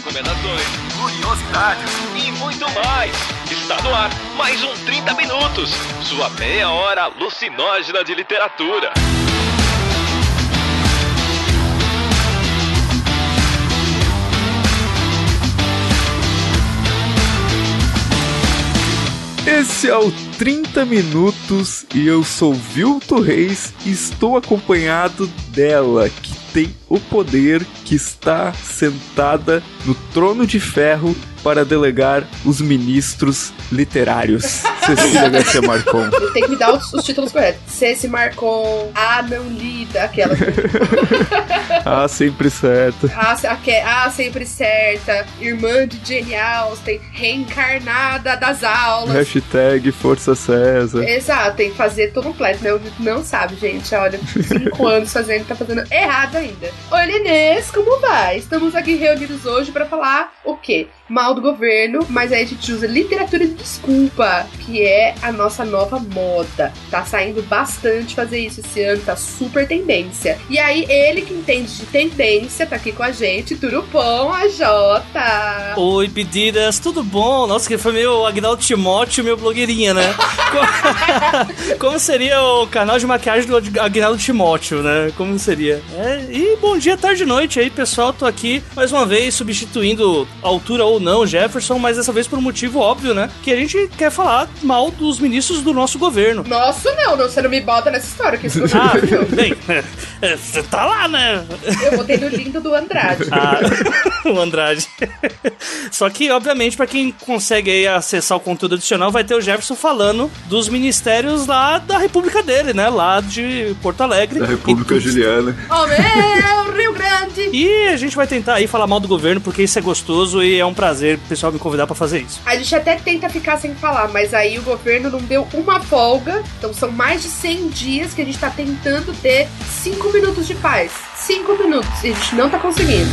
recomendações, curiosidades e muito mais. Está no ar mais um 30 Minutos, sua meia hora alucinógena de literatura. Esse é o 30 Minutos e eu sou Vilto Reis e estou acompanhado dela, que tem o poder, que está sentada no trono de ferro para delegar os ministros literários. Cecília Garcia Marcon. Tem que me dar os títulos corretos. Ceci Marcon, A Não Lida, aquela. Ah, sempre certa. Sempre certa. Irmã de Jane Austen, reencarnada das aulas. Hashtag Força César. Exato, tem que fazer todo completo, né? Não sabe, gente. Olha, 5 anos fazendo, tá fazendo errado ainda. Oi, Inês, como vai? Estamos aqui reunidos hoje pra falar o quê? Mal do governo, mas aí a gente usa literatura de desculpa, que é a nossa nova moda. Tá saindo bastante fazer isso esse ano, tá super tendência. E aí, ele que entende de tendência, tá aqui com a gente, Turupom, a Jota. Oi, pedidas, tudo bom? Nossa, que foi meio Agnaldo Timóteo, meu blogueirinha, né? Como seria o canal de maquiagem do Agnaldo Timóteo, né? Como seria? E bom dia, tarde e noite aí, pessoal. Tô aqui mais uma vez substituindo a altura ou não Jefferson, mas dessa vez por um motivo óbvio, né? Que a gente quer falar mal dos ministros do nosso governo. Nossa, não, você não me bota nessa história que isso bem, você tá lá, né? Eu botei no lindo do Andrade. O Andrade. Só que, obviamente, pra quem consegue aí acessar o conteúdo adicional, vai ter o Jefferson falando dos ministérios lá da República dele, né? Lá de Porto Alegre. Da República Juliana. Oh, meu Rio Grande! E a gente vai tentar aí falar mal do governo, porque isso é gostoso e é um prazer o pessoal me convidar pra fazer isso. A gente até tenta ficar sem falar, mas aí o governo não deu uma folga. Então são mais de 100 dias que a gente tá tentando ter 5 minutos de paz. 5 minutos. E a gente não tá conseguindo.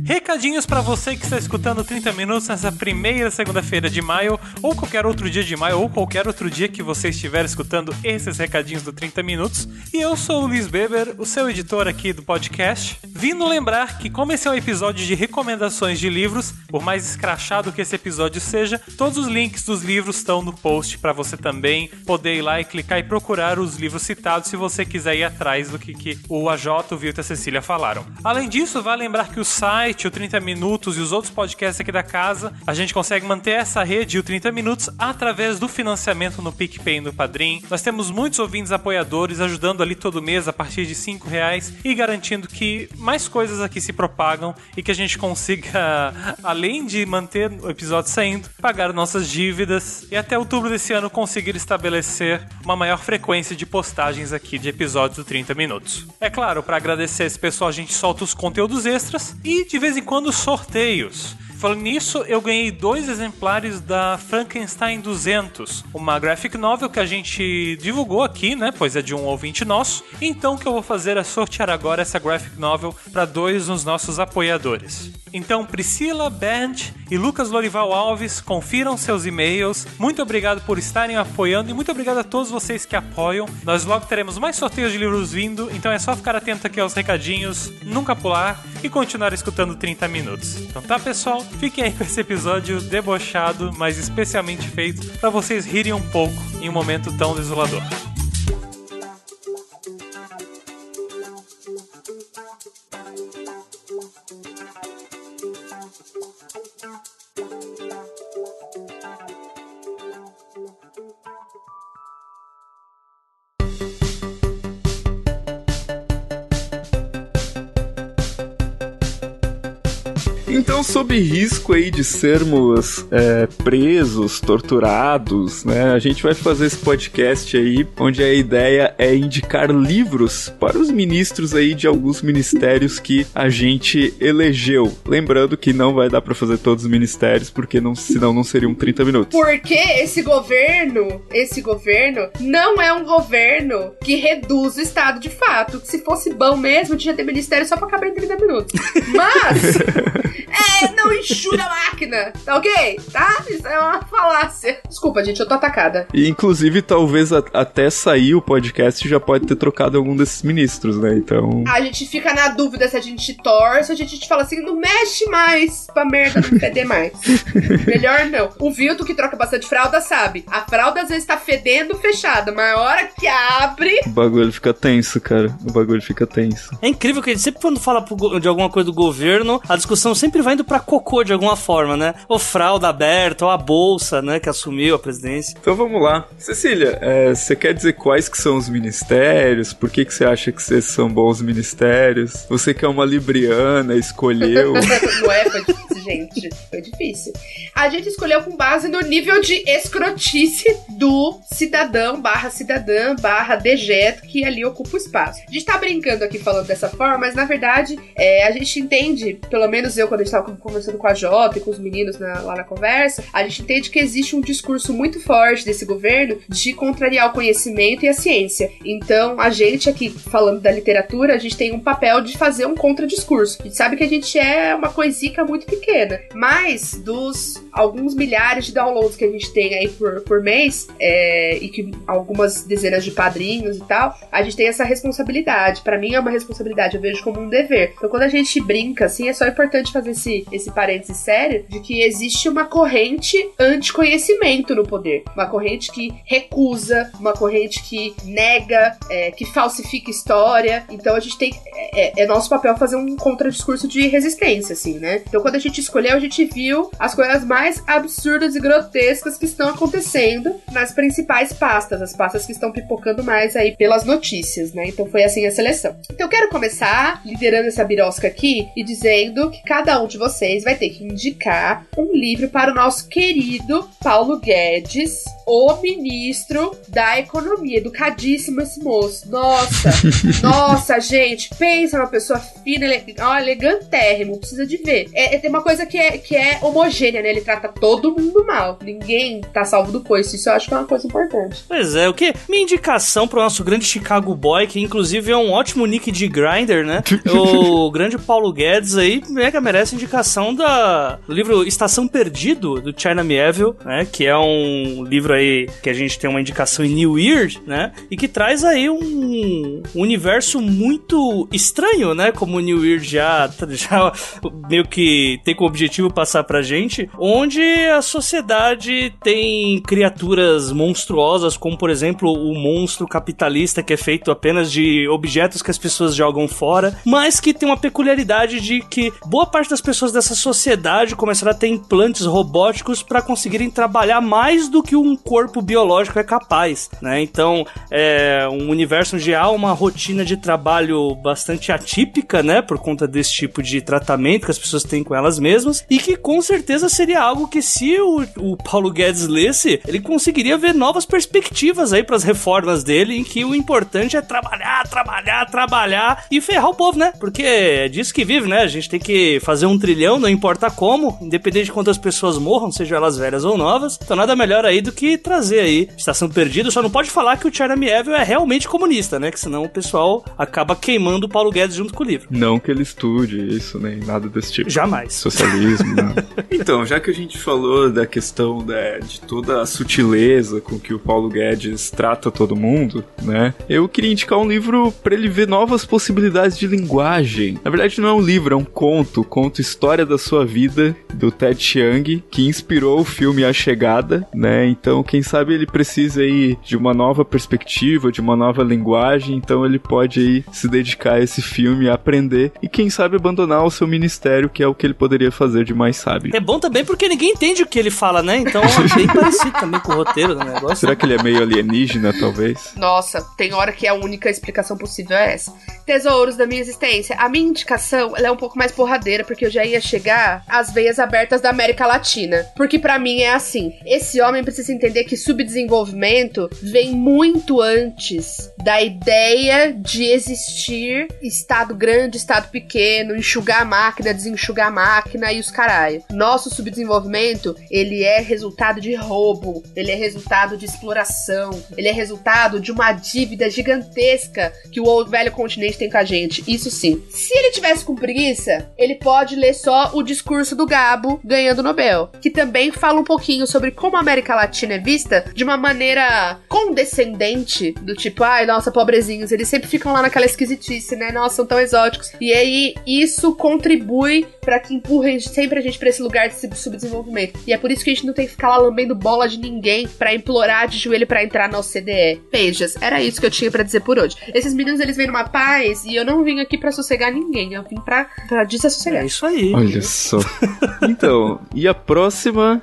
Recadinhos pra você que está escutando 30 Minutos nessa primeira segunda-feira de maio, ou qualquer outro dia de maio, ou qualquer outro dia que você estiver escutando esses recadinhos do 30 Minutos. E eu sou o Luiz Beber, o seu editor aqui do podcast, vindo lembrar que, como esse é um episódio de recomendações de livros, por mais escrachado que esse episódio seja, todos os links dos livros estão no post pra você também poder ir lá e clicar e procurar os livros citados se você quiser ir atrás do que o AJ, o Vilto e a Cecília falaram. Além disso, vale lembrar que o site, o 30 Minutos e os outros podcasts aqui da casa, a gente consegue manter essa rede e o 30 Minutos através do financiamento no PicPay e no Padrim. Nós temos muitos ouvintes apoiadores ajudando ali todo mês a partir de R$5 e garantindo que mais coisas aqui se propagam e que a gente consiga, além de manter o episódio saindo, pagar nossas dívidas e até outubro desse ano conseguir estabelecer uma maior frequência de postagens aqui de episódios do 30 Minutos. É claro, para agradecer esse pessoal, a gente solta os conteúdos extras e de vez em quando sorteios. Falando nisso, eu ganhei 2 exemplares da Frankenstein 200, uma graphic novel que a gente divulgou aqui, né, pois é de um ouvinte nosso. Então o que eu vou fazer é sortear agora essa graphic novel para 2 dos nossos apoiadores. Então, Priscila Band e Lucas Lorival Alves, confiram seus e-mails. Muito obrigado por estarem apoiando e muito obrigado a todos vocês que apoiam. Nós logo teremos mais sorteios de livros vindo, então é só ficar atento aqui aos recadinhos, nunca pular e continuar escutando 30 Minutos. Então tá, pessoal? Fiquem aí com esse episódio debochado, mas especialmente feito para vocês rirem um pouco em um momento tão desolador. Então, sob risco aí de sermos presos, torturados, né, a gente vai fazer esse podcast aí, onde a ideia é indicar livros para os ministros aí de alguns ministérios que a gente elegeu. Lembrando que não vai dar para fazer todos os ministérios, porque senão não seriam 30 minutos. Porque esse governo não é um governo que reduz o Estado de fato. Se fosse bom mesmo, tinha ter ministério só pra caber em 30 minutos. Mas não enxuga a máquina, tá ok? Tá? Isso é uma falácia. Desculpa, gente, eu tô atacada. E, inclusive, talvez até sair o podcast já pode ter trocado algum desses ministros, né? Então... A gente fica na dúvida se a gente torce, a gente fala assim, não mexe mais pra merda não feder mais. Melhor não. O Vilto, que troca bastante fralda, sabe. A fralda às vezes tá fedendo fechada, mas a hora que abre... O bagulho fica tenso, cara. O bagulho fica tenso. É incrível que a gente sempre, quando fala de alguma coisa do governo, a discussão sempre vai indo pra cocô de alguma forma, né? Ou fralda aberta, ou a bolsa, né, que assumiu a presidência. Então vamos lá. Cecília, você quer dizer quais que são os ministérios? Por que você acha que esses são bons ministérios? Você que é uma libriana, escolheu... Não é? Foi difícil, gente. Foi difícil. A gente escolheu com base no nível de escrotice do cidadão /cidadã dejeto que ali ocupa o espaço. A gente tá brincando aqui falando dessa forma, mas na verdade a gente entende, pelo menos eu quando a gente tava conversando com a Jota e com os meninos lá na conversa, a gente entende que existe um discurso muito forte desse governo de contrariar o conhecimento e a ciência. Então a gente aqui, falando da literatura, a gente tem um papel de fazer um contradiscurso. A gente sabe que a gente é uma coisica muito pequena, mas dos alguns milhares de downloads que a gente tem aí por mês, e que algumas dezenas de padrinhos e tal, a gente tem essa responsabilidade. Pra mim é uma responsabilidade, eu vejo como um dever. Então quando a gente brinca, assim, é só importante fazer esse parênteses sério de que existe uma corrente anticonhecimento no poder. Uma corrente que recusa, uma corrente que nega, que falsifica história. Então a gente tem... É nosso papel fazer um contradiscurso de resistência, assim, né? Então quando a gente escolheu, a gente viu as coisas mais absurdas e grotescas que estão acontecendo nas principais pastas, as pastas que estão pipocando mais aí pelas notícias, né? Então foi assim a seleção. Então eu quero começar liderando essa birosca aqui e dizendo que cada um de vocês vai ter que indicar um livro para o nosso querido Paulo Guedes, o ministro da Economia. Educadíssimo esse moço. Nossa, nossa, gente, pensa numa pessoa fina, elegantérrimo, precisa de ver. Tem uma coisa que é homogênea, né? Ele trata todo mundo mal. Ninguém tá salvo do coice. Isso eu acho que é uma coisa importante. Pois é, o que? Minha indicação pro nosso grande Chicago Boy, que inclusive é um ótimo nick de Grindr, né? O grande Paulo Guedes aí mega merece indicação do livro Estação Perdido, do China Miéville, né? Que é um livro aí que a gente tem uma indicação em New Weird, né? E que traz aí um universo muito estranho, né? Como o New Weird já meio que tem como objetivo passar pra gente, onde a sociedade tem criaturas monstruosas, como por exemplo o monstro capitalista, que é feito apenas de objetos que as pessoas jogam fora, mas que tem uma peculiaridade de que boa parte das pessoas dessa sociedade começaram a ter implantes robóticos para conseguirem trabalhar mais do que um corpo biológico é capaz, né? Então é um universo onde há uma rotina de trabalho bastante atípica, né? Por conta desse tipo de tratamento que as pessoas têm com elas mesmas, e que com certeza seria algo que, se o Paulo Guedes lesse, ele conseguiria ver novas perspectivas aí pras reformas dele, em que o importante é trabalhar e ferrar o povo, né? Porque é disso que vive, né? A gente tem que fazer 1 trilhão, não importa como, independente de quantas pessoas morram, sejam elas velhas ou novas. Então nada melhor aí do que trazer aí Estação Perdida. Só não pode falar que o China Miéville é realmente comunista, né? Que senão o pessoal acaba queimando o Paulo Guedes junto com o livro. Não que ele estude isso, nem nada desse tipo. Jamais. Socialismo, né? Então, já que a gente falou da questão de toda a sutileza com que o Paulo Guedes trata todo mundo, né? Eu queria indicar um livro pra ele ver novas possibilidades de linguagem. Na verdade, não é um livro, é um conto História da Sua Vida, do Ted Chiang, que inspirou o filme A Chegada, né? Então, quem sabe ele precisa aí de uma nova perspectiva, de uma nova linguagem, então ele pode aí se dedicar a esse filme, a aprender, e quem sabe abandonar o seu ministério, que é o que ele poderia fazer de mais sábio. É bom também porque ninguém entende o que ele fala, né? Então é bem parecido também com o roteiro do negócio. Será que ele é meio alienígena, talvez? Nossa, tem hora que a única explicação possível é essa. Tesouros da minha existência. A minha indicação, ela é um pouco mais porradeira, porque eu já ia chegar às veias abertas da América Latina. Porque pra mim é assim. Esse homem precisa entender que subdesenvolvimento vem muito antes da ideia de existir estado grande, estado pequeno, enxugar a máquina, desenxugar a máquina e os caralho. Nosso subdesenvolvimento, ele é resultado de roubo, ele é resultado de exploração, ele é resultado de uma dívida gigantesca que o velho continente tem com a gente. Isso sim. Se ele tivesse com preguiça, ele pode ler ler só o discurso do Gabo ganhando o Nobel, que também fala um pouquinho sobre como a América Latina é vista de uma maneira condescendente, do tipo, ai, nossa, pobrezinhos, eles sempre ficam lá naquela esquisitice, né? Nossa, são tão exóticos. E aí, isso contribui pra que empurrem sempre a gente pra esse lugar de subdesenvolvimento. E é por isso que a gente não tem que ficar lá lambendo bola de ninguém pra implorar de joelho pra entrar na OCDE. Beijas, era isso que eu tinha pra dizer por hoje. Esses meninos, eles vêm numa paz e eu não vim aqui pra sossegar ninguém, eu vim pra desassossegar. É isso aí. Olha só. Então, e a próxima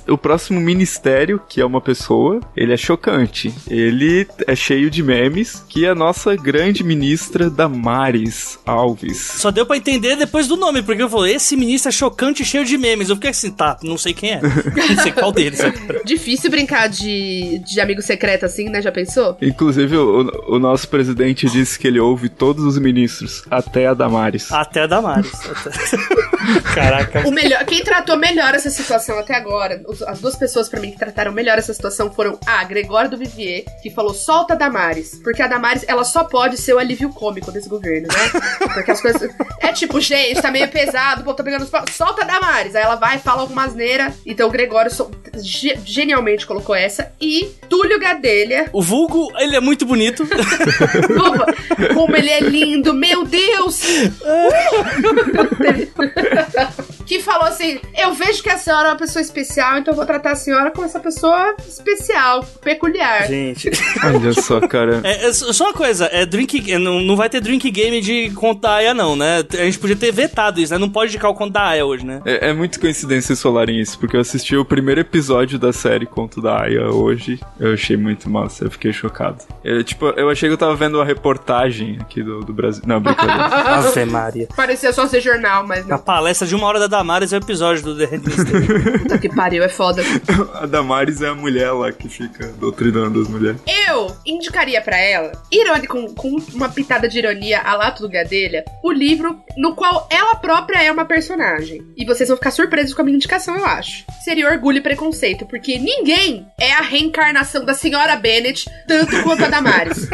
o próximo ministério, que é uma pessoa, ele é chocante. Ele é cheio de memes, que é a nossa grande ministra Damares Alves. Só deu pra entender depois do nome, porque eu falei, esse ministro é chocante e cheio de memes. Eu fiquei assim, tá, não sei quem é. Não sei qual deles. Difícil brincar de amigo secreto assim, né? Já pensou? Inclusive, o nosso presidente disse que ele ouve todos os ministros, até a Damares. Até a Damares. Caraca. Quem tratou melhor essa situação até agora, as duas pessoas pra mim que trataram melhor essa situação foram a Gregório do Vivier, que falou, solta a Damares. Porque a Damares, ela só pode ser o alívio cômico desse governo, né? Porque as coisas... É tipo, gente, tá meio pesado, o povo tá pegando os paus. Solta a Damares. Aí ela vai e fala alguma asneira. Então o Gregório genialmente colocou essa. E Túlio Gadelha. O vulgo, ele é muito bonito. Como ele é lindo, meu Deus! Que falou assim, eu vejo que a senhora é uma pessoa especial, então eu vou tratar a senhora como essa pessoa especial, peculiar. Gente. Olha só, cara. Só uma coisa, não vai ter drink game de conto da Aya, não, né? A gente podia ter vetado isso, né? Não pode indicar o conto da Aya hoje, né? É muito coincidência falarem isso, porque eu assisti o primeiro episódio da série Conto da Aya hoje. Eu achei muito massa, eu fiquei chocado. Eu achei que eu tava vendo uma reportagem aqui do Brasil. Não, brincadeira. Ave Maria. Parecia só ser jornal, mas não. A palestra de 1 hora da Damares é o episódio do The Handmaid's Tale. Puta que pariu, é foda. A Damares é a mulher lá que fica doutrinando as mulheres. Eu indicaria pra ela, com uma pitada de ironia a lá Túlio Gadelha, o livro no qual ela própria é uma personagem. E vocês vão ficar surpresos com a minha indicação, eu acho. Seria Orgulho e Preconceito, porque ninguém é a reencarnação da senhora Bennet tanto quanto a Damares.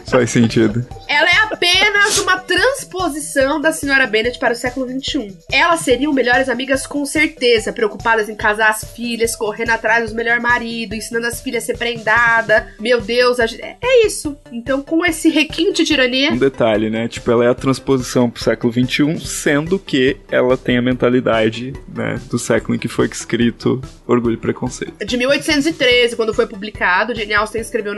Faz sentido. Ela é apenas uma transposição da senhora Bennet para o século XXI. Elas seriam melhores amigas com certeza, preocupadas em casar as filhas, correndo atrás do melhor marido, ensinando as filhas a ser prendada. Meu Deus, é isso. Então, com esse requinte de ironia... Um detalhe, né? Tipo, ela é a transposição pro século XXI, sendo que ela tem a mentalidade, né, do século em que foi escrito Orgulho e Preconceito. De 1813, quando foi publicado, Jane Austen escreveu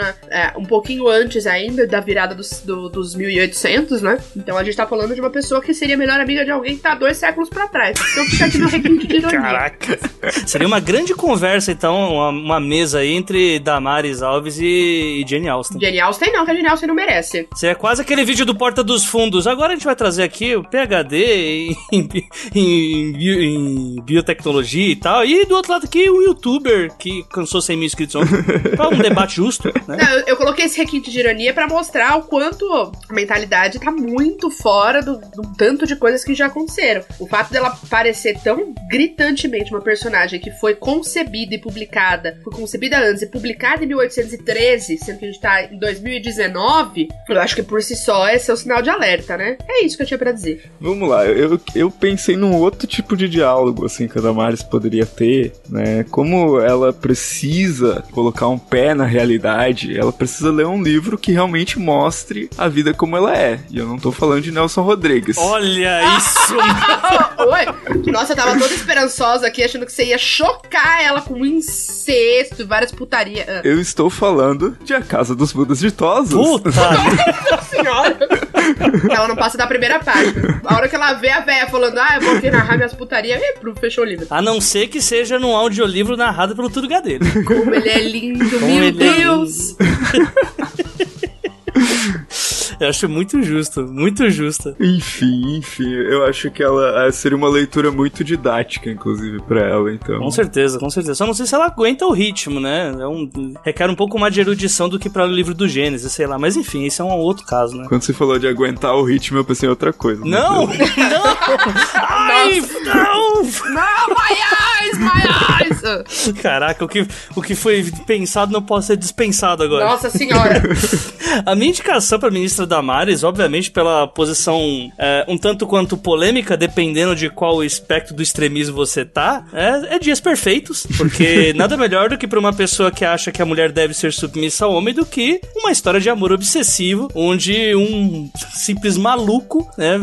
um pouquinho antes ainda da virada dos 1800, né? Então a gente tá falando de uma pessoa que seria a melhor amiga de alguém que tá 2 séculos pra trás. Então fica aqui no requinte de ironia. Caraca. Seria uma grande conversa, então, uma mesa aí entre Damares Alves e Jane Austen. Jane Austen não, que a Jane Austen não merece. Seria quase aquele vídeo do Porta dos Fundos. Agora a gente vai trazer aqui o PhD em biotecnologia e tal. E do outro lado aqui o youtuber que cansou 100 mil inscritos ontem. Pra um debate justo, né? Não, eu coloquei esse requinte de ironia pra mostrar o quanto a mentalidade tá muito fora do tanto de coisas que já aconteceram. O fato dela parecer tão gritantemente uma personagem que foi concebida e publicada, foi concebida antes e publicada em 1813, sendo que a gente tá em 2019, eu acho que por si só é seu sinal de alerta, né? É isso que eu tinha pra dizer. Vamos lá, eu pensei num outro tipo de diálogo, assim, que a Damares poderia ter, né? Como ela precisa colocar um pé na realidade, ela precisa ler um livro que realmente mostre a vida como ela é. E eu não tô falando de Nelson Rodrigues. Olha isso! Oi! Nossa, eu tava toda esperançosa aqui, achando que você ia chocar ela com incesto e várias putarias. Eu estou falando de A Casa dos Budas Ditosos. Puta! Nossa senhora! Ela não passa da primeira página. A hora que ela vê a véia falando, eu vou aqui narrar minhas putarias, fechou o livro. A não ser que seja num audiolivro narrado pelo Túlio Gadelha. Como ele é lindo, meu Deus! Eu acho muito justo, muito justo. Enfim, eu acho que ela seria uma leitura muito didática, inclusive, pra ela, então. Com certeza. Só não sei se ela aguenta o ritmo, né? Requer um pouco mais de erudição do que para o livro do Gênesis, sei lá. Mas enfim, esse é um outro caso, né? Quando você falou de aguentar o ritmo, eu pensei em outra coisa. Não! Ai, não! Não, my eyes! Caraca, o que foi pensado não pode ser dispensado agora. Nossa senhora. A minha indicação pra ministra Damares, obviamente pela posição um tanto quanto polêmica, dependendo de qual espectro do extremismo você tá, é Dias Perfeitos, porque nada melhor do que pra uma pessoa que acha que a mulher deve ser submissa ao homem do que uma história de amor obsessivo, onde um simples maluco, né,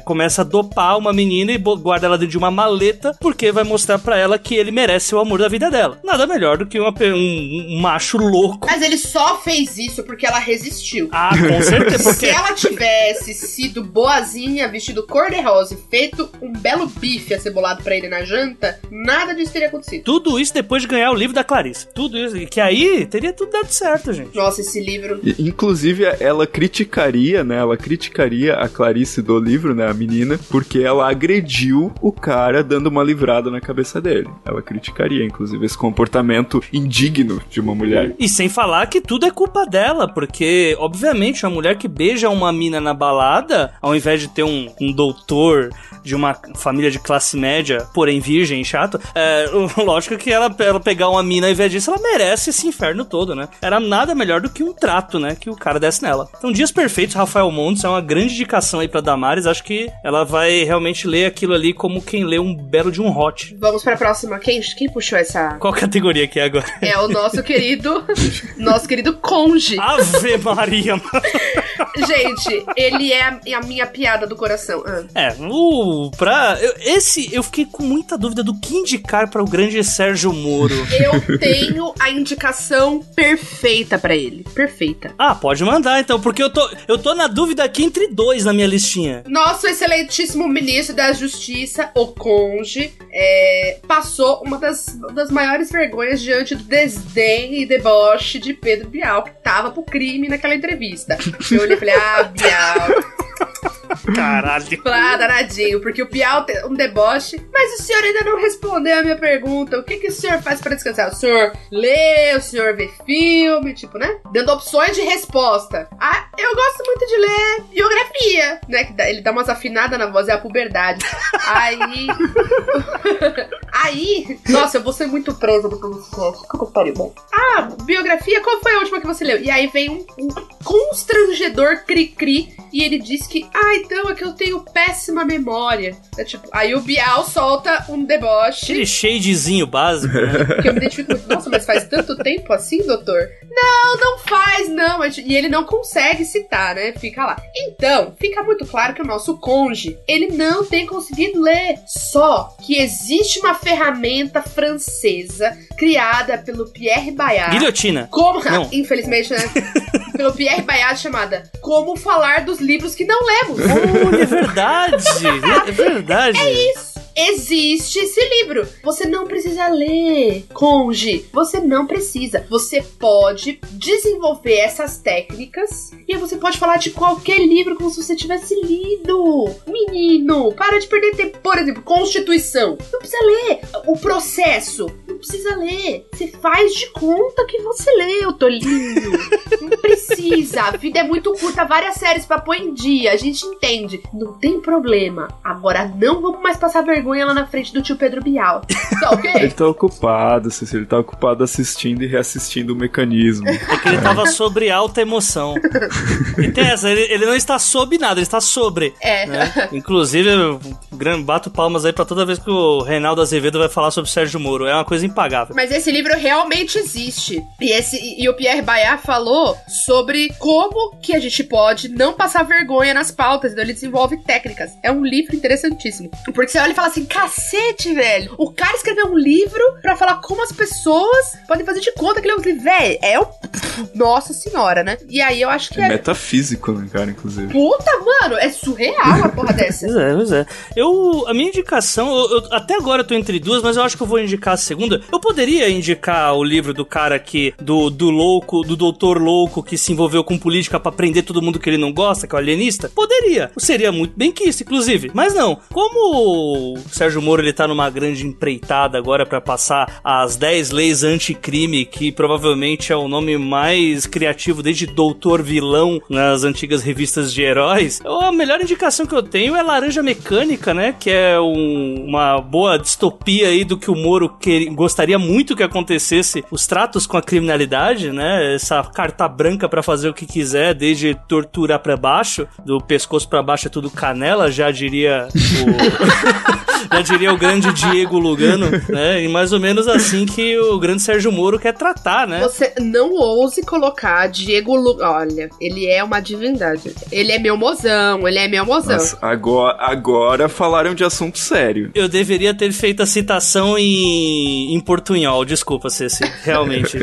começa a dopar uma menina e guarda ela dentro de uma maleta, porque vai mostrar pra ela que ele merece o amor da vida dela. Nada melhor do que um macho louco. Mas ele só fez isso porque ela resistiu. Ah, com certeza. Porque... Se ela tivesse sido boazinha, vestido cor-de-rosa e feito um belo bife acebolado pra ele na janta, nada disso teria acontecido. Tudo isso depois de ganhar o livro da Clarice. Tudo isso. Que aí teria tudo dado certo, gente. Nossa, esse livro... Inclusive, ela criticaria, né? Ela criticaria a Clarice do livro, né? A menina, porque ela agrediu o cara dando uma livrada na cabeça dele. Ela criticaria, inclusive, esse comportamento indigno de uma mulher. E sem falar que tudo é culpa dela, porque, obviamente, uma mulher que beija uma mina na balada, ao invés de ter um doutor de uma família de classe média, porém virgem e chato, lógico que ela pegar uma mina ao invés disso, ela merece esse inferno todo, né? Era nada melhor do que um trato, né? Que o cara desse nela. Então, Dias Perfeitos, Rafael Montes, é uma grande indicação aí pra Damares. Acho que ela vai realmente ler aquilo ali como quem lê um belo de um hot. Vamos pra próxima. Quem puxou essa... Qual categoria que é agora? É o nosso querido Conge. Ave Maria, mano. Gente, ele é a minha piada do coração. Eu fiquei com muita dúvida do que indicar para o grande Sérgio Moro. Eu tenho a indicação perfeita pra ele. Perfeita. Ah, pode mandar então, porque eu tô na dúvida aqui entre dois na minha listinha. Nosso excelentíssimo ministro da Justiça, o Conge, passou uma das maiores vergonhas diante do desdém e deboche de Pedro Bial, que tava pro crime naquela entrevista. Eu olhei e falei, Bial... Caralho. Danadinho, porque o Bial tem um deboche. Mas o senhor ainda não respondeu a minha pergunta. O que o senhor faz pra descansar? O senhor lê, o senhor vê filme, tipo, né? Dando opções de resposta. Eu gosto muito de ler biografia, né? Que ele dá umas afinadas na voz, é a puberdade. Aí, nossa, eu vou ser muito presa depois desse cast. Que pariu, bom. Biografia, qual foi a última que você leu? E aí vem um constrangedor cri-cri e ele diz que, então é que eu tenho péssima memória. Aí o Bial solta um deboche. Aquele shadezinho básico, né? Que eu me identifico muito. Nossa, mas faz tanto tempo assim, doutor? Não faz, não. E ele não consegue citar, né? Fica lá. Então, fica muito claro que o nosso Conge, ele não tem conseguido ler. Só que existe uma ferramenta francesa criada pelo Pierre Bayard. Guilhotina. Não. Infelizmente, né? Pelo Pierre Bayard, chamada Como Falar dos Livros que Não Lemos. É verdade. É verdade. É isso. Existe esse livro. Você não precisa ler, Conge. Você não precisa. Você pode desenvolver essas técnicas e você pode falar de qualquer livro como se você tivesse lido. Menino, para de perder tempo. Por exemplo, Constituição. Não precisa ler. O Processo. Não precisa ler. Você faz de conta que você leu, tolinho. Não precisa. A vida é muito curta. Várias séries pra pôr em dia. A gente entende. Não tem problema. Agora não vamos mais passar vergonha lá na frente do tio Pedro Bial. Tá ok? Ele tá ocupado, Cecília. Ele tá ocupado assistindo e reassistindo o Mecanismo. É que ele tava sobre alta emoção. E tem essa, ele não está sob nada, ele está sobre. Né? Inclusive, eu bato palmas aí pra toda vez que o Reinaldo Azevedo vai falar sobre Sérgio Moro. É uma coisa impagável. Mas esse livro realmente existe. E o Pierre Bayard falou sobre como que a gente pode não passar vergonha nas pautas. Então ele desenvolve técnicas. É um livro interessantíssimo. Porque você olha e fala assim, cacete, velho. O cara escreveu um livro pra falar como as pessoas podem fazer de conta que ele é um livro. Velho, nossa senhora, né? E aí eu acho que é metafísico, né, cara, inclusive. Puta, mano, é surreal uma porra dessa. Pois é. A minha indicação, até agora eu tô entre duas, mas eu acho que eu vou indicar a segunda. Eu poderia indicar o livro do cara que, do louco, do doutor louco que se envolveu com política pra prender todo mundo que ele não gosta, que é o alienista? Poderia. Seria muito bem que isso, inclusive. Mas não. Como o Sérgio Moro, ele tá numa grande empreitada agora pra passar as 10 leis anticrime, que provavelmente é o nome mais criativo, desde Doutor Vilão nas antigas revistas de heróis. A melhor indicação que eu tenho é Laranja Mecânica, né? Que é uma boa distopia aí do que o Moro gostaria muito que acontecesse, os tratos com a criminalidade, né? Essa carta branca pra fazer o que quiser, desde torturar pra baixo, do pescoço pra baixo é tudo canela, já diria o grande Diego Lugano, né? E mais ou menos assim que o grande Sérgio Moro quer tratar, né? Você não ouse colocar Diego Lugano. Olha, ele é uma divindade. Ele é meu mozão, Nossa, agora falaram de assunto sério. Eu deveria ter feito a citação em portunhol, desculpa, Ceci, realmente.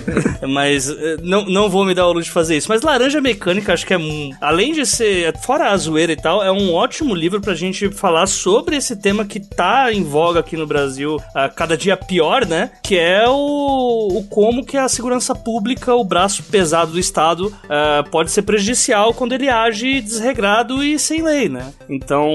Mas não vou me dar o luxo de fazer isso. Mas Laranja Mecânica, acho que além de ser, fora a zoeira e tal, é um ótimo livro pra gente falar sobre esse tema que tá em voga aqui no Brasil, cada dia pior, né? Que é o como que a segurança pública, o braço pesado do Estado, pode ser prejudicial quando ele age desregrado e sem lei, né? Então,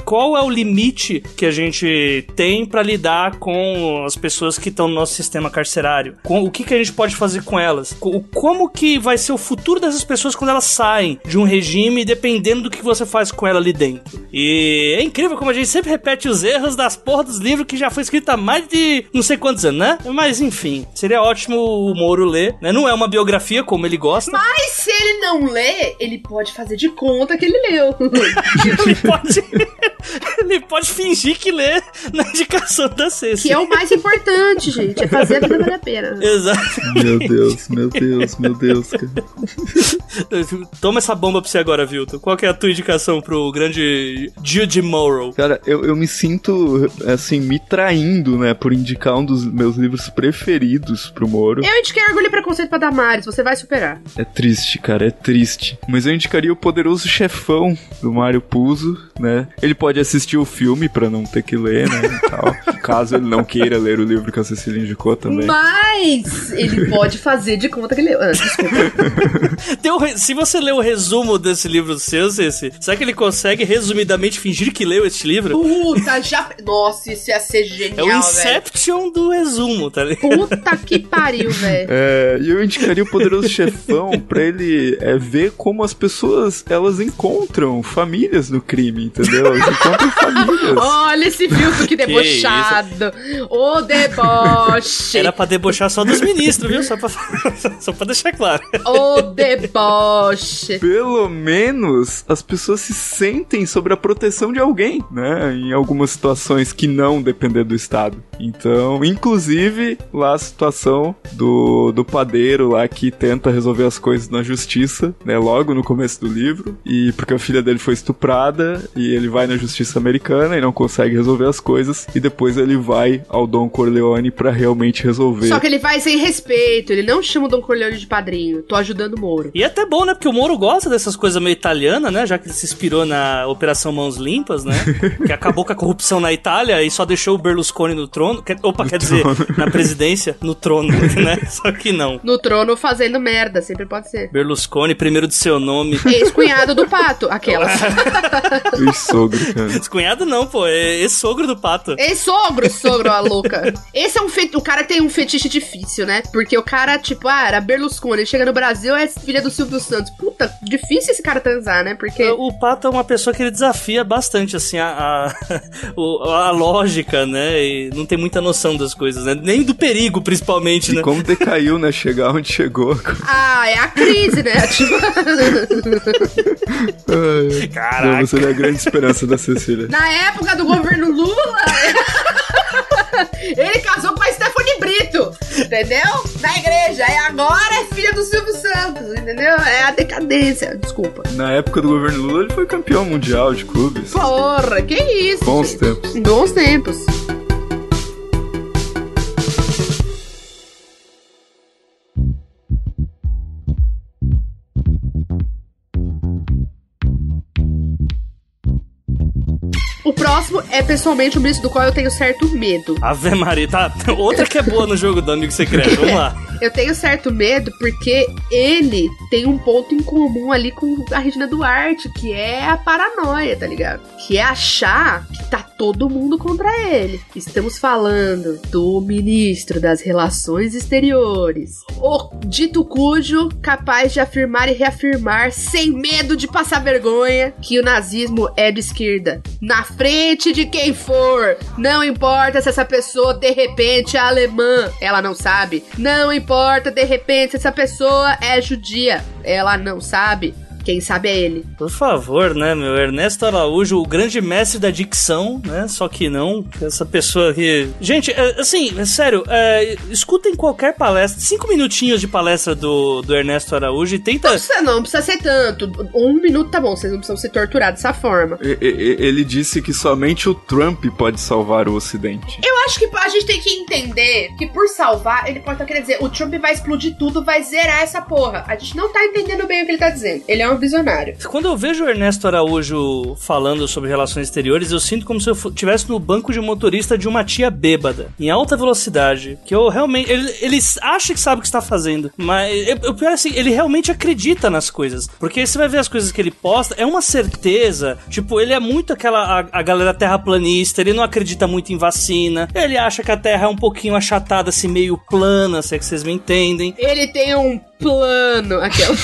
qual é o limite que a gente tem pra lidar com as pessoas que estão no nosso sistema carcerário? O que a gente pode fazer com elas? Como que vai ser o futuro dessas pessoas quando elas saem de um regime, dependendo do que você faz com ela ali dentro? E é incrível como a gente sempre repete os erros das porra dos livros que já foi escrito há mais de não sei quantos anos, né? Mas enfim, seria ótimo o Moro ler, né? Não é uma biografia como ele gosta. Mas se ele não lê, ele pode fazer de conta que ele leu. Ele pode fingir que lê na indicação da Ceci. Que é o mais importante, gente. É fazer a vida valer a pena. Exato. Meu Deus, cara. Toma essa bomba pra você agora, Vilton. Qual que é a tua indicação pro grande Jude Morrow? Cara, eu me sinto, assim, me traindo, né, por indicar um dos meus livros preferidos pro Moro. Eu indiquei Orgulho e Preconceito pra Damares, você vai superar. É triste, cara, é triste. Mas eu indicaria O Poderoso Chefão, do Mário Puzo, né? Ele pode assistir o filme pra não ter que ler, né, e tal. Caso ele não queira ler o livro que a Cecília indicou também. Mas ele pode fazer de conta que leu. Desculpa. Se você ler o resumo desse livro seu, Ceci, será que ele consegue resumidamente fingir que leu este livro? Puta, já... Nossa, isso ia ser genial, velho. É o Inception do resumo, tá ligado? Puta que pariu, velho. E eu indicaria O Poderoso Chefão pra ele ver como as pessoas, elas encontram famílias no crime, entendeu? Elas encontram famílias. Olha esse filtro que debochado. O deboche. Era pra debochar só dos ministros, viu? Só pra deixar claro. O deboche. Pelo menos as pessoas se sentem sobre a proteção de alguém, né? Em algumas situações que não depender do Estado. Então, inclusive, lá a situação do padeiro lá que tenta resolver as coisas na justiça, né? Logo no começo do livro. E porque a filha dele foi estuprada e ele vai na justiça americana e não consegue resolver as coisas. E depois ele vai ao Don Corleone pra realmente resolver. Só que ele vai sem respeito. Ele não chama o Don Corleone de padrinho. Tô ajudando o Moro. E é até bom, né? Porque o Moro gosta dessas coisas meio italianas, né? Já que ele se inspirou na Operação Mãos Limpas, né? Que acabou com a corrupção na Itália e só deixou o Berlusconi no trono. Quer dizer, na presidência, no trono, né? Só que não. No trono fazendo merda, sempre pode ser. Berlusconi, primeiro de seu nome. Ex-cunhado do Pato, aquelas. Ex-sogro, cara. Ex-cunhado não, pô. É ex-sogro do Pato. Ex-sogro, a louca. Esse é o cara tem um fetiche difícil, né? Porque o cara, tipo, era Berlusconi. Ele chega no Brasil, é filha do Silvio Santos. Puta, difícil esse cara transar, né? Porque... O Pato é uma pessoa que ele desafia bastante, assim, a lógica, né? E não tem muita noção das coisas, né? Nem do perigo, principalmente, e né? Como decaiu, né? Chegar onde chegou. É a crise, né? Tipo... Caraca. Você é a grande esperança da Cecília. Na época do governo Lula... Ele casou com a Stephanie Brito, entendeu? Na igreja. E agora é filha do Silvio Santos, entendeu? É a decadência, desculpa. Na época do governo Lula, ele foi campeão mundial de clubes. Porra, que isso? Bons gente. tempos. Bons tempos. O próximo é, pessoalmente, um bicho do qual eu tenho certo medo. Ave Maria, tá? Outra que é boa no jogo do Amigo Secreto, vamos lá. Eu tenho certo medo porque ele tem um ponto em comum ali com a Regina Duarte, que é a paranoia, tá ligado? Que é achar que tá todo mundo contra ele. Estamos falando do ministro das Relações Exteriores, o dito cujo capaz de afirmar e reafirmar sem medo de passar vergonha que o nazismo é de esquerda. Na frente de quem for. Não importa se essa pessoa de repente é alemã. Ela não sabe. Não importa de repente se essa pessoa é judia. Ela não sabe. Quem sabe é ele. Por favor, né, meu? Ernesto Araújo, o grande mestre da dicção, né? Só que não. Essa pessoa que... Gente, assim, sério, escutem qualquer palestra. 5 minutinhos de palestra do Ernesto Araújo e tenta... Não precisa ser tanto. 1 minuto tá bom, vocês não precisam ser torturados dessa forma. Ele disse que somente o Trump pode salvar o Ocidente. Eu acho que a gente tem que entender que por salvar, ele pode estar querendo dizer, o Trump vai explodir tudo, vai zerar essa porra. A gente não tá entendendo bem o que ele tá dizendo. Ele é um visionário. Quando eu vejo o Ernesto Araújo falando sobre relações exteriores, eu sinto como se eu estivesse no banco de motorista de uma tia bêbada, em alta velocidade, que eu realmente... Ele acha que sabe o que está fazendo, mas o pior é assim, ele realmente acredita nas coisas, porque você vai ver as coisas que ele posta, é uma certeza, tipo, ele é muito a galera terraplanista, ele não acredita muito em vacina, ele acha que a Terra é um pouquinho achatada, assim, meio plana, se é que vocês me entendem. Ele tem um plano, aquela...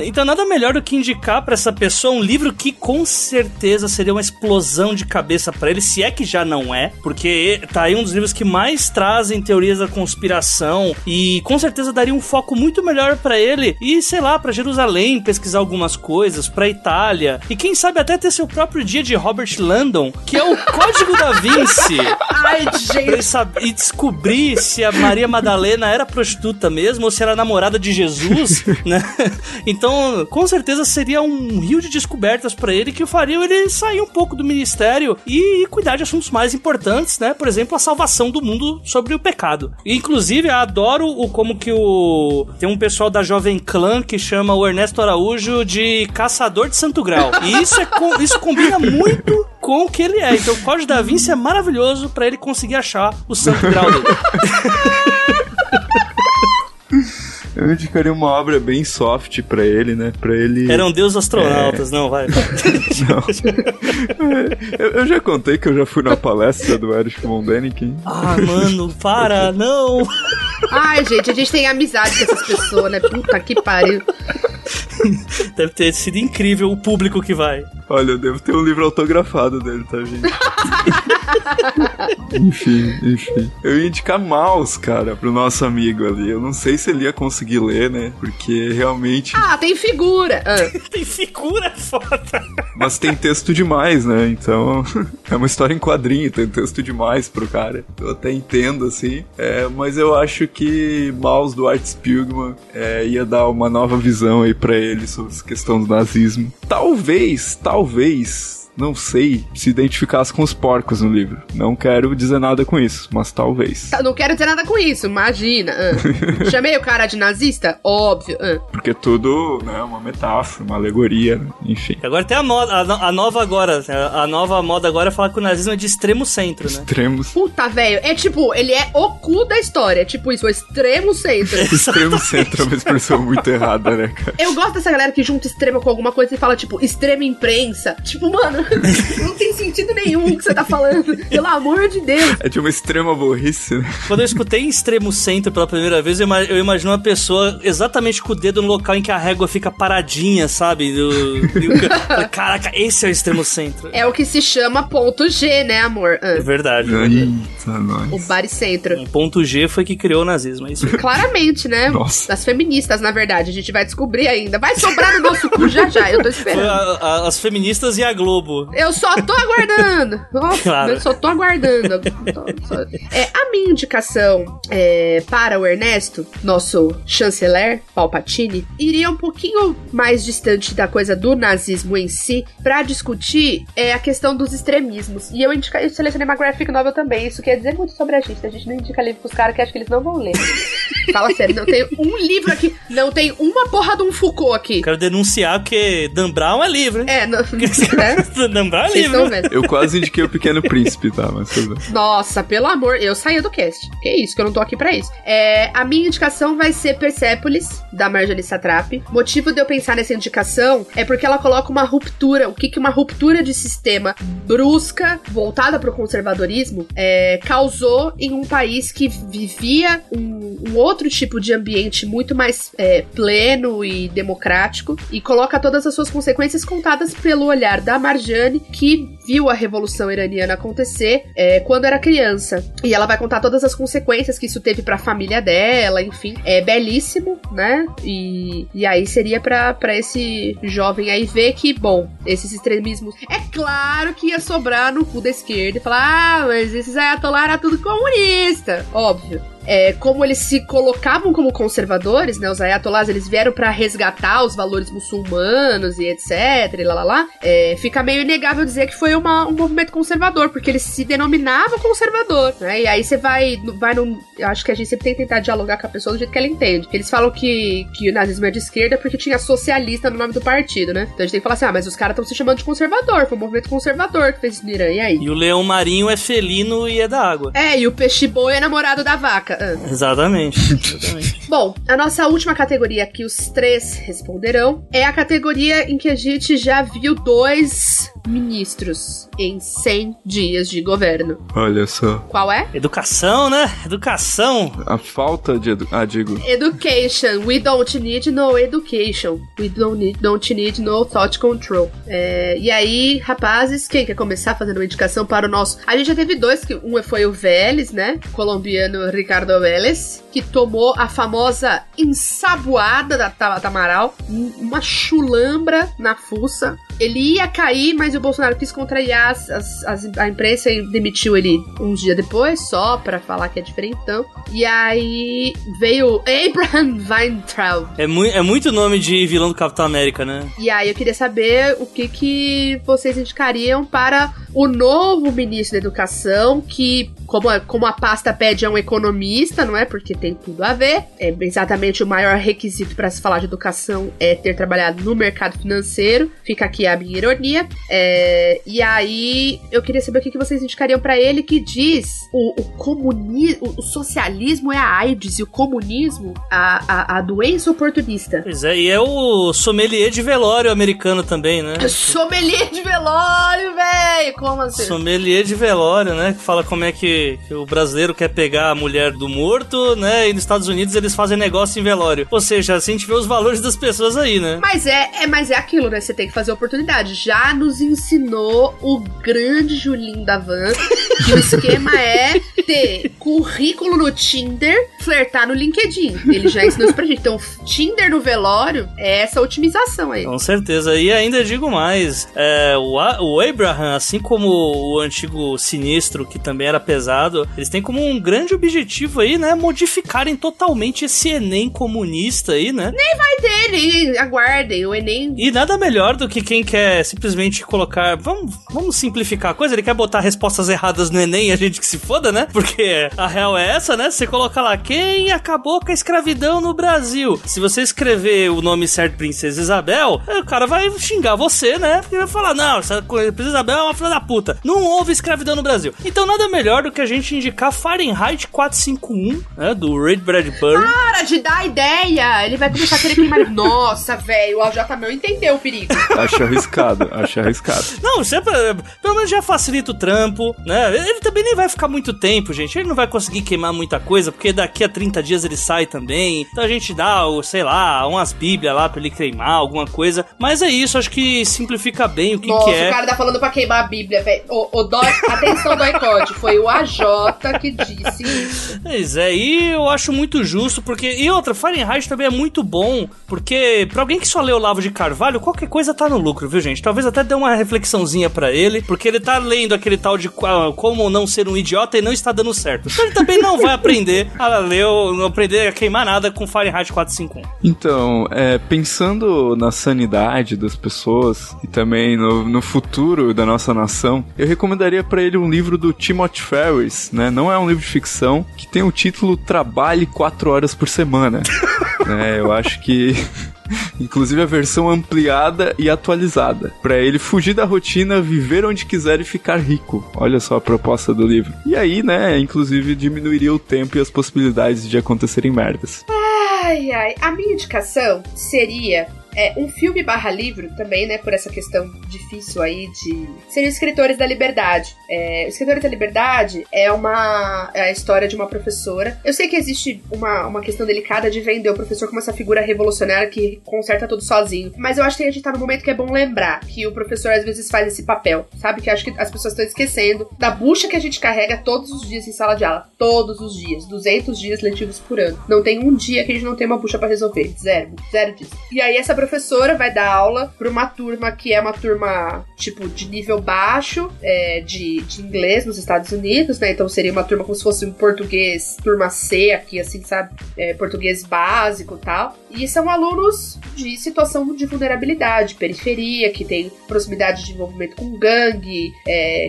Então nada melhor do que indicar pra essa pessoa um livro que com certeza seria uma explosão de cabeça pra ele, se é que já não é, porque tá aí um dos livros que mais trazem teorias da conspiração e com certeza daria um foco muito melhor pra ele e, sei lá, pra Jerusalém, pesquisar algumas coisas, pra Itália e quem sabe até ter seu próprio dia de Robert Landon, que é o Código da Vinci. Ai, gente. E descobrir se a Maria Madalena era prostituta mesmo ou se era namorada de Jesus, né? Então, com certeza seria um rio de descobertas pra ele que fariam ele sair um pouco do ministério e cuidar de assuntos mais importantes, né? Por exemplo, a salvação do mundo sobre o pecado. E, inclusive, eu adoro tem um pessoal da Jovem Clã que chama o Ernesto Araújo de caçador de Santo Grau. E isso combina muito com o que ele é. Então, o Código da Vinci é maravilhoso pra ele conseguir achar o Santo Grau dele. Eu indicaria uma obra bem soft pra ele, né? Pra ele... Eram Deus astronautas, não, vai. Não. Eu já contei que eu já fui na palestra do Erich von Däniken. Ah, mano, para, não! Ai, gente, a gente tem amizade com essas pessoas, né? Puta que pariu. Deve ter sido incrível o público que vai. Olha, eu devo ter um livro autografado dele, tá, gente? Enfim. Eu ia indicar Maus, cara, pro nosso amigo ali. Eu não sei se ele ia conseguir ler, né? Porque realmente... Ah, tem figura. Tem figura foda. Mas tem texto demais, né? Então, é uma história em quadrinho, tem texto demais pro cara. Eu até entendo, assim. Mas eu acho que Maus, do Art Spiegelman, ia dar uma nova visão aí pra ele sobre essa questão do nazismo. Talvez, não sei, se identificasse com os porcos no livro. Não quero dizer nada com isso, mas talvez. Não quero dizer nada com isso, imagina. Chamei o cara de nazista? Óbvio. Porque tudo, né, uma metáfora, uma alegoria, né? Enfim. Agora tem a nova agora. A nova moda agora é falar que o nazismo é de extremo centro, né? Extremos. Puta, velho. É tipo, ele é o cu da história. Tipo isso, o extremo centro. Extremo centro é uma expressão muito errada, né, cara? Eu gosto dessa galera que junta extremo com alguma coisa e fala, tipo, extrema imprensa. Tipo, mano... Não tem sentido nenhum o que você tá falando. Pelo amor de Deus. É de uma extrema burrice, né? Quando eu escutei extremo centro pela primeira vez, eu imagino uma pessoa exatamente com o dedo no local em que a régua fica paradinha, sabe? Caraca, esse é o extremo centro. É o que se chama ponto G, né, amor? É verdade. Eita, nós. O baricentro. Ponto G foi que criou o nazismo, é isso? Claramente, né? Nossa. Das feministas, na verdade. A gente vai descobrir ainda. Vai sobrar no nosso cu já, eu tô esperando. As feministas e a Globo. Eu só tô aguardando. Nossa, claro. Eu só tô aguardando. A minha indicação para o Ernesto, nosso chanceler, Palpatine, iria um pouquinho mais distante da coisa do nazismo em si, pra discutir a questão dos extremismos. E eu selecionei uma graphic novel também. Isso quer dizer muito sobre a gente. A gente não indica livro pros caras que acho que eles não vão ler. Fala sério, não tem um livro aqui, não tem uma porra de um Foucault aqui. Quero denunciar porque Dan Brown é livre. Não, Dan Brown é vocês estão livre. vendo. Eu quase indiquei o Pequeno Príncipe, tá? Mas tudo bem. Nossa, pelo amor, eu saía do cast. Que isso, que eu não tô aqui pra isso. A minha indicação vai ser Persépolis, da Marjane Satrapi. O motivo de eu pensar nessa indicação é porque ela coloca uma ruptura, o que uma ruptura de sistema brusca, voltada pro conservadorismo, causou em um país que vivia um outro tipo de ambiente muito mais pleno e democrático, e coloca todas as suas consequências contadas pelo olhar da Marjane, que viu a Revolução Iraniana acontecer quando era criança. E ela vai contar todas as consequências que isso teve pra família dela, enfim. É belíssimo, né? E aí seria pra esse jovem aí ver que, bom, esses extremismos... É claro que ia sobrar no cu da esquerda e falar, mas esses ayatollah era tudo comunista. Óbvio. Como eles se colocavam como conservadores, né, os ayatollahs, eles vieram pra resgatar os valores muçulmanos e etc, e lá, fica meio inegável dizer que foi um movimento conservador, porque ele se denominava conservador, né, e aí você vai num... Eu acho que a gente sempre tem que tentar dialogar com a pessoa do jeito que ela entende. Eles falam que o nazismo é de esquerda porque tinha socialista no nome do partido, né, então a gente tem que falar assim, mas os caras estão se chamando de conservador, foi um movimento conservador que fez isso no Irã, e aí? E o leão marinho é felino e é da água. E o peixe-boi é namorado da vaca. Exatamente. Bom, a nossa última categoria que os três responderão é a categoria em que a gente já viu 2 ministros em 100 dias de governo. Olha só. Qual é? Educação, né? Educação. A falta de digo. Education. We don't need no education. We don't need no thought control. E aí, rapazes, quem quer começar fazendo uma indicação para o nosso... A gente já teve 2, que um foi o Vélez, né? O colombiano Ricardo Vélez, que tomou a famosa ensaboada da Amaral, uma chulambra na fuça. Ele ia cair, mas o Bolsonaro quis contrariar a imprensa e demitiu ele uns dias depois, só pra falar que é diferentão. E aí veio Abraham Weintraub. É muito nome de vilão do Capitão América, né? E aí eu queria saber o que vocês indicariam para o novo ministro da Educação, que, como a pasta pede, é um economista, não é? Porque tem tudo a ver. Exatamente o maior requisito para se falar de educação é ter trabalhado no mercado financeiro. Fica aqui a minha ironia. E aí eu queria saber o que vocês indicariam para ele, que diz o comunismo, o socialismo é a AIDS e o comunismo a doença oportunista. Pois é, e é o sommelier de velório americano também, né? Sommelier de velório, velho! Como assim? Sommelier de velório, né? Que fala como é que o brasileiro quer pegar a mulher do morto, né? E nos Estados Unidos eles fazem negócio em velório. Ou seja, assim a gente vê os valores das pessoas aí, né? Mas é aquilo, né? Você tem que fazer oportunidade. Já nos ensinou o grande Julinho da Van que o esquema é ter currículo no Tinder, flertar no LinkedIn. Ele já ensinou isso pra gente. Então, Tinder no velório é essa otimização aí. Com certeza. E ainda digo mais, o Abraham, assim como o antigo Sinistro, que também era pesado, eles têm como um grande objetivo aí, né, modificarem totalmente esse Enem comunista aí, né? Nem vai ter, nem aguardem, o Enem... E nada melhor do que quem quer simplesmente colocar... Vamos simplificar a coisa, ele quer botar respostas erradas no Enem e a gente que se foda, né? Porque a real é essa, né? Você coloca lá, quem acabou com a escravidão no Brasil? Se você escrever o nome certo, Princesa Isabel, o cara vai xingar você, né? Porque vai falar, não, essa Princesa Isabel é uma filha da puta. Não houve escravidão no Brasil. Então nada melhor do que a gente indicar Fahrenheit 451, né? Do Ray Bradbury. Para de dar ideia! Ele vai começar a querer queimar... Nossa, velho, o AJ não entendeu o perigo. Acho arriscado. Não, pelo menos já facilita o trampo, né? Ele também nem vai ficar muito tempo, gente. Ele não vai conseguir queimar muita coisa, porque daqui a 30 dias ele sai também. Então a gente dá, sei lá, umas bíblias lá pra ele queimar, alguma coisa. Mas é isso, acho que simplifica bem o que Nossa, que é. O cara tá falando pra queimar a Bíblia, velho. Atenção, Doicode, foi o AJ que disse isso. Pois é, e eu acho muito justo, porque... E outra, Fahrenheit também é muito bom, porque pra alguém que só lê o Olavo de Carvalho, qualquer coisa tá no lucro, viu, gente? Talvez até dê uma reflexãozinha pra ele, porque ele tá lendo aquele tal de como não ser um idiota e não está dando certo. Então ele também não vai aprender a queimar nada com Fahrenheit 451. Então, pensando na sanidade das pessoas e também no futuro da nossa nação, ficção, eu recomendaria pra ele um livro do Timothy Ferris, né? Não é um livro de ficção, que tem o título Trabalhe 4 horas por semana. Eu acho que... Inclusive a versão ampliada e atualizada. Pra ele fugir da rotina, viver onde quiser e ficar rico. Olha só a proposta do livro. E aí, né, inclusive diminuiria o tempo e as possibilidades de acontecerem merdas. Ai, ai. A minha indicação seria... um filme / livro também, né, por essa questão difícil aí de... Seriam Escritores da Liberdade. Escritores da Liberdade é a história de uma professora. Eu sei que existe uma questão delicada de vender o professor como essa figura revolucionária que conserta tudo sozinho, mas eu acho que a gente tá num momento que é bom lembrar que o professor às vezes faz esse papel, sabe? Que eu acho que as pessoas estão esquecendo da bucha que a gente carrega todos os dias em sala de aula. Todos os dias. 200 dias letivos por ano. Não tem um dia que a gente não tem uma bucha pra resolver. Zero dias. E aí essa professora vai dar aula pra uma turma que é uma turma, tipo, de nível baixo, de inglês nos Estados Unidos, né? Então seria uma turma como se fosse um português, turma C aqui, assim, sabe? Português básico e tal. E são alunos de situação de vulnerabilidade, periferia, que tem proximidade de envolvimento com gangue,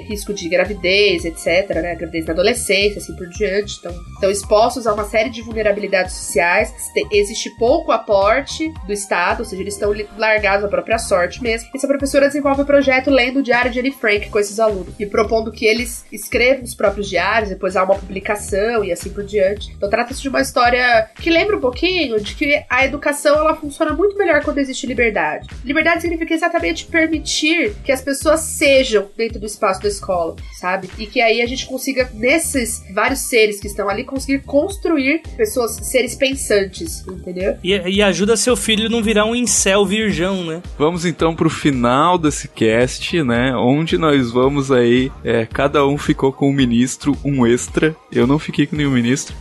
risco de gravidez, etc, né? Gravidez na adolescência, assim por diante. Então, estão expostos a uma série de vulnerabilidades sociais. Existe pouco aporte do Estado, ou seja, eles estão largados à própria sorte mesmo. Essa professora desenvolve o projeto lendo o diário de Anne Frank com esses alunos e propondo que eles escrevam os próprios diários, depois há uma publicação e assim por diante. Então trata-se de uma história que lembra um pouquinho de que a educação ela funciona muito melhor quando existe liberdade. Liberdade significa exatamente permitir que as pessoas sejam dentro do espaço da escola, sabe? E que aí a gente consiga, nesses vários seres que estão ali, conseguir construir pessoas, seres pensantes, entendeu? E ajuda seu filho a não virar um incel virgão, né? Vamos então pro final desse cast, né? Onde nós vamos aí, cada um ficou com um ministro, um extra. Eu não fiquei com nenhum ministro.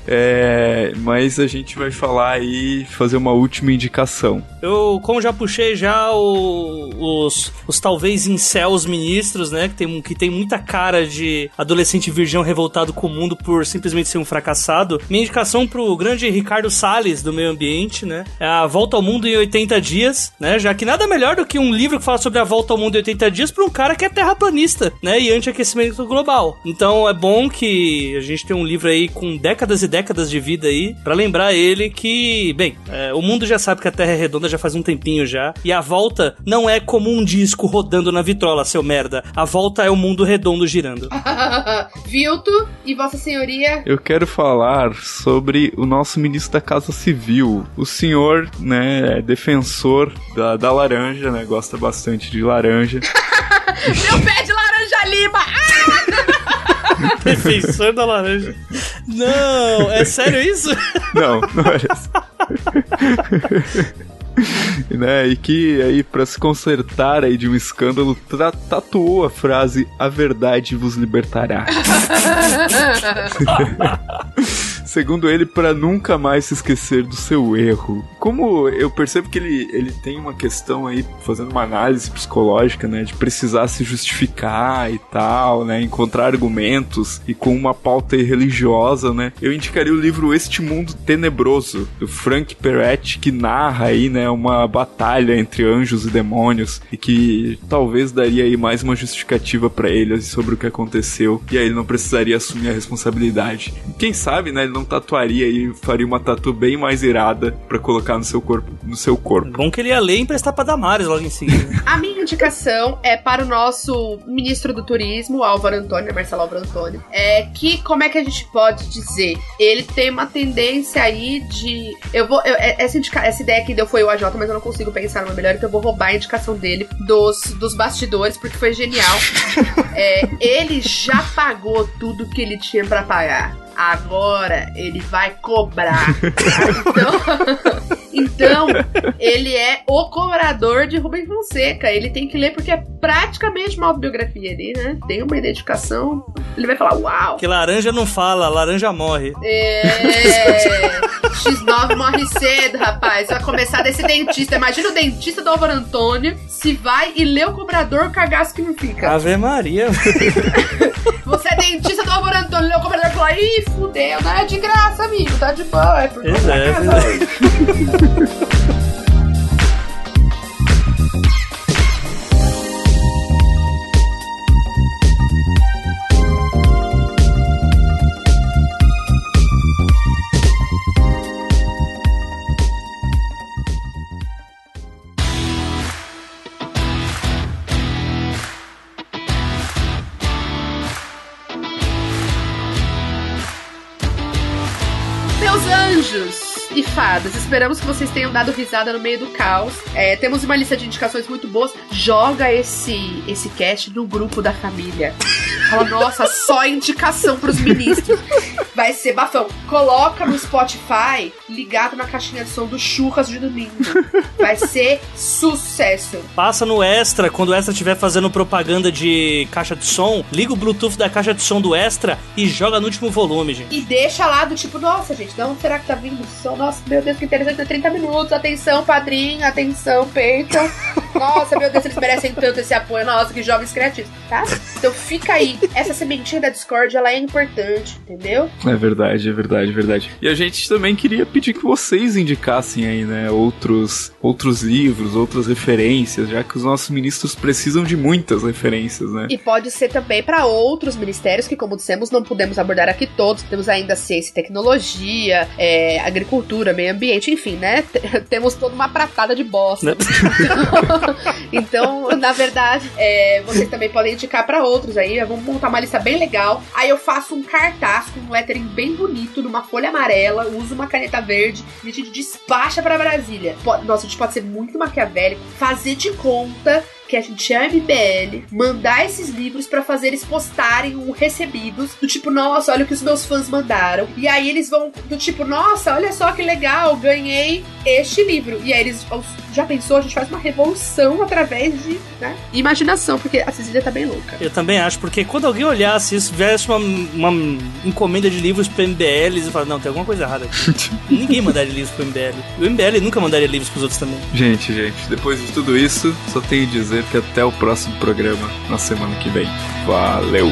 Mas a gente vai falar aí, fazer uma última indicação. Eu, como já puxei já os talvez incels ministros, né? Que tem muita cara de adolescente virgão revoltado com o mundo por simplesmente ser um fracassado. Minha indicação pro grande Ricardo Salles, do meio ambiente, né? É A Volta ao Mundo em 80 Dias, né? Já que nada melhor do que um livro que fala sobre a volta ao mundo em 80 dias pra um cara que é terraplanista, né? E anti-aquecimento global. Então é bom que a gente tem um livro aí com décadas e décadas de vida aí, pra lembrar ele que, bem, o mundo já sabe que a Terra é redonda já faz um tempinho já, e a volta não é como um disco rodando na vitrola, seu merda. A volta é o mundo redondo girando. Vilto e Vossa Senhoria? Eu quero falar sobre o nosso ministro da Casa Civil. O senhor, né, é defensor da laranja, né? Gosta bastante de laranja. Meu pé de laranja lima! Defensor da laranja. Não, é sério isso? Não é isso. Né, e que aí pra se consertar aí de um escândalo tatuou a frase "a verdade vos libertará". Segundo ele, pra nunca mais se esquecer do seu erro. Como eu percebo que ele tem uma questão aí, fazendo uma análise psicológica, né, de precisar se justificar e tal, né, encontrar argumentos e com uma pauta religiosa, né, eu indicaria o livro Este Mundo Tenebroso, do Frank Peretti, que narra aí, né, uma batalha entre anjos e demônios e que talvez daria aí mais uma justificativa pra ele sobre o que aconteceu, e aí ele não precisaria assumir a responsabilidade. E quem sabe, né, ele não tatuaria e faria uma tatu bem mais irada pra colocar no seu corpo. Bom que ele ia ler e emprestar pra Damares logo em seguida. A minha indicação é para o nosso ministro do turismo, Marcelo Álvaro Antônio. Como é que a gente pode dizer? Ele tem uma tendência aí de... Essa ideia que deu foi o AJ, mas eu não consigo pensar numa melhor, então eu vou roubar a indicação dele dos bastidores, porque foi genial. Ele já pagou tudo que ele tinha pra pagar. Agora ele vai cobrar. Então, ele é o cobrador de Rubem Fonseca. Ele tem que ler porque é praticamente uma autobiografia ali, né? Tem uma identificação. Ele vai falar, uau! Que laranja não fala, laranja morre. X9 morre cedo, rapaz. Vai começar desse dentista. Imagina o dentista do Álvaro Antônio se vai e lê o cobrador, o cagaço que não fica. Ave Maria. Você é dentista do Álvaro Antônio, lê o cobrador e fala, ih, fudeu, não é de graça, amigo, tá de boa, é por conta da casa. Meus anjos e fadas, esperamos que vocês tenham dado risada no meio do caos. Temos uma lista de indicações muito boas. Joga esse cast no grupo da família. Fala, nossa, só indicação pros ministros. Vai ser bafão. Coloca no Spotify ligado na caixinha de som do Churras de domingo. Vai ser sucesso. Passa no Extra, quando o Extra estiver fazendo propaganda de caixa de som, liga o Bluetooth da caixa de som do Extra e joga no último volume, gente. E deixa lá do tipo, nossa, gente, de onde será que tá vindo o som? Nossa, meu Deus, que interessante, 30 minutos. Atenção, padrinho, atenção, Patreon. Nossa, meu Deus, eles merecem tanto esse apoio. Nossa, que jovens criativos, tá? Então fica aí. Essa sementinha da Discord, ela é importante, entendeu? É verdade, é verdade, é verdade. E a gente também queria pedir que vocês indicassem aí, né, outros livros, outras referências, já que os nossos ministros precisam de muitas referências, né? E pode ser também para outros ministérios que, como dissemos, não podemos abordar aqui todos. Temos ainda ciência e tecnologia, agricultura, meio ambiente, enfim, né? Temos toda uma pratada de bosta. Então, na verdade, vocês também podem indicar para outros aí. Vamos montar uma lista bem legal. Aí eu faço um cartaz com um lettering bem bonito, numa folha amarela, uso uma caneta verde e a gente despacha pra Brasília. Nossa, a gente pode ser muito maquiavélico, fazer de conta que a gente é MBL, mandar esses livros pra fazer eles postarem o recebidos, do tipo, nossa, olha o que os meus fãs mandaram. E aí eles vão, do tipo, nossa, olha só que legal, ganhei este livro. E aí eles, já pensou, a gente faz uma revolução através de, né, imaginação, porque a Cecília tá bem louca. Eu também acho, porque quando alguém olhasse isso, tivesse uma encomenda de livros pro MBL, eles iam falar, não, tem alguma coisa errada aqui. Ninguém mandaria livros pro MBL. O MBL nunca mandaria livros pros outros também. Gente, depois de tudo isso, só tenho a dizer que até o próximo programa na semana que vem. Valeu!